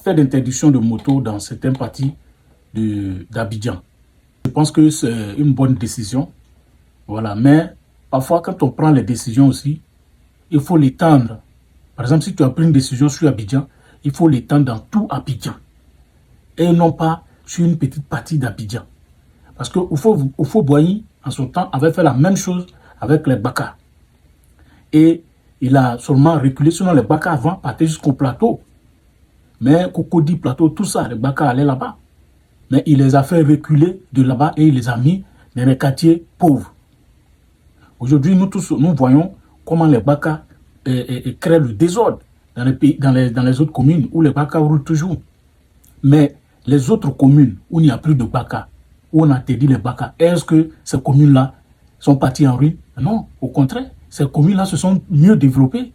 fait d'interdiction de moto dans certaines parties d'Abidjan. Je pense que c'est une bonne décision. Voilà. Mais parfois, quand on prend les décisions aussi, il faut l'étendre. Par exemple, si tu as pris une décision sur Abidjan, il faut l'étendre dans tout Abidjan. Et non pas sur une petite partie d'Abidjan. Parce que Houphouët-Boigny, en son temps, avait fait la même chose avec les Baka. Et il a seulement reculé, sinon les Baka avant partaient jusqu'au plateau. Mais Cocody, plateau, tout ça, les Baka allaient là-bas. Mais il les a fait reculer de là-bas et il les a mis dans les quartiers pauvres. Aujourd'hui, nous tous, nous voyons comment les Baka créent le désordre dans les autres communes où les Baka roulent toujours. Mais les autres communes où il n'y a plus de Baka, où on a interdit les Baka, est-ce que ces communes-là sont parties en ruine? Non, au contraire, ces communes-là se sont mieux développées.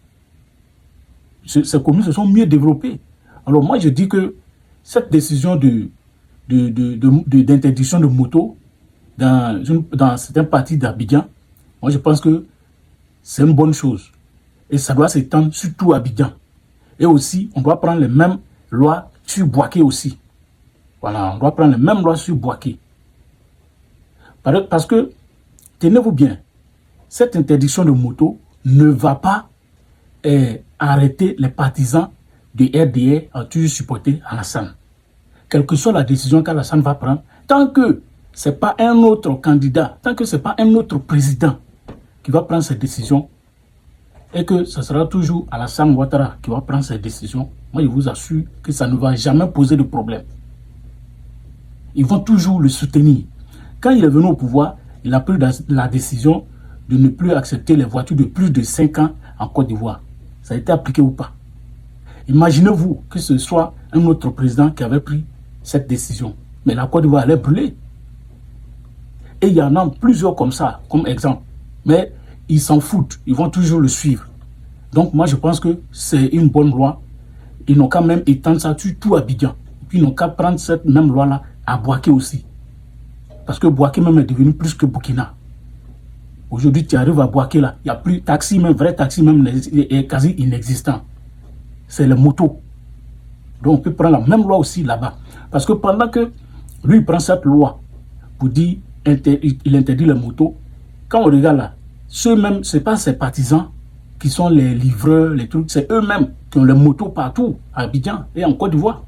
Ces communes se sont mieux développées. Alors moi, je dis que cette décision d'interdiction de moto dans certaines parties d'Abidjan, moi je pense que c'est une bonne chose. Et ça doit s'étendre surtout à Abidjan. Et aussi, on doit prendre les mêmes lois sur Bouaké aussi. Voilà, on doit prendre les mêmes lois sur Bouaké. Parce que, tenez-vous bien, cette interdiction de moto ne va pas arrêter les partisans de RDR à toujours supporter Alassane. Quelle que soit la décision qu'Alassane va prendre, tant que ce n'est pas un autre candidat, tant que ce n'est pas un autre président qui va prendre cette décision, et que ce sera toujours Alassane Ouattara qui va prendre cette décision, moi je vous assure que ça ne va jamais poser de problème. Ils vont toujours le soutenir. Quand il est venu au pouvoir, il a pris la décision de ne plus accepter les voitures de plus de 5 ans en Côte d'Ivoire. Ça a été appliqué ou pas? Imaginez-vous que ce soit un autre président qui avait pris cette décision. Mais la Côte d'Ivoire allait brûler. Et il y en a plusieurs comme ça, comme exemple. Mais ils s'en foutent, ils vont toujours le suivre. Donc moi je pense que c'est une bonne loi. Ils n'ont qu'à même étendre ça sur tout Abidjan. Et puis ils n'ont qu'à prendre cette même loi-là à Bouaké aussi. Parce que Bouaké même est devenu plus que Burkina. Aujourd'hui tu arrives à Bouaké là, il n'y a plus de taxi, même vrai taxi même est quasi inexistant. C'est les motos. Donc on peut prendre la même loi aussi là-bas. Parce que pendant que lui il prend cette loi pour dire il interdit les motos, quand on regarde là, ceux-mêmes, ce n'est pas ses partisans qui sont les livreurs, les trucs, c'est eux-mêmes qui ont les motos partout, à Abidjan et en Côte d'Ivoire.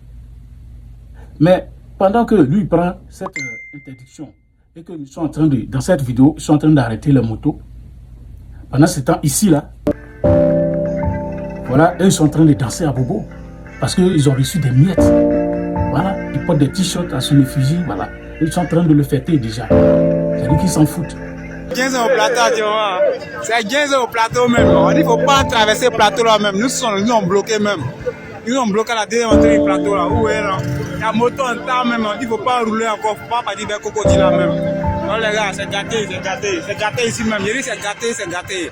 Mais pendant que lui prend cette interdiction et que nous sommes en train de, dans cette vidéo, ils sont en train d'arrêter les motos, pendant ce temps, ici, là, voilà, eux, ils sont en train de danser à Bobo parce qu'ils ont reçu des miettes. Voilà, ils portent des t-shirts à son effigie, voilà. Ils sont en train de le fêter déjà. C'est-à-dire qu'ils s'en foutent. 15 ans au plateau, tu vois. C'est 15 ans au plateau même. On dit qu'il ne faut pas traverser le plateau là même. Nous sommes bloqués même. Ils ont bloqué la deuxième entrée du plateau là. Où est là? La moto en temps même. On dit qu'il ne faut pas rouler encore. Il ne faut pas partir vers Cocody là même. Non les gars, c'est gâté, c'est gâté. C'est gâté ici même. Je dis c'est gâté, c'est gâté.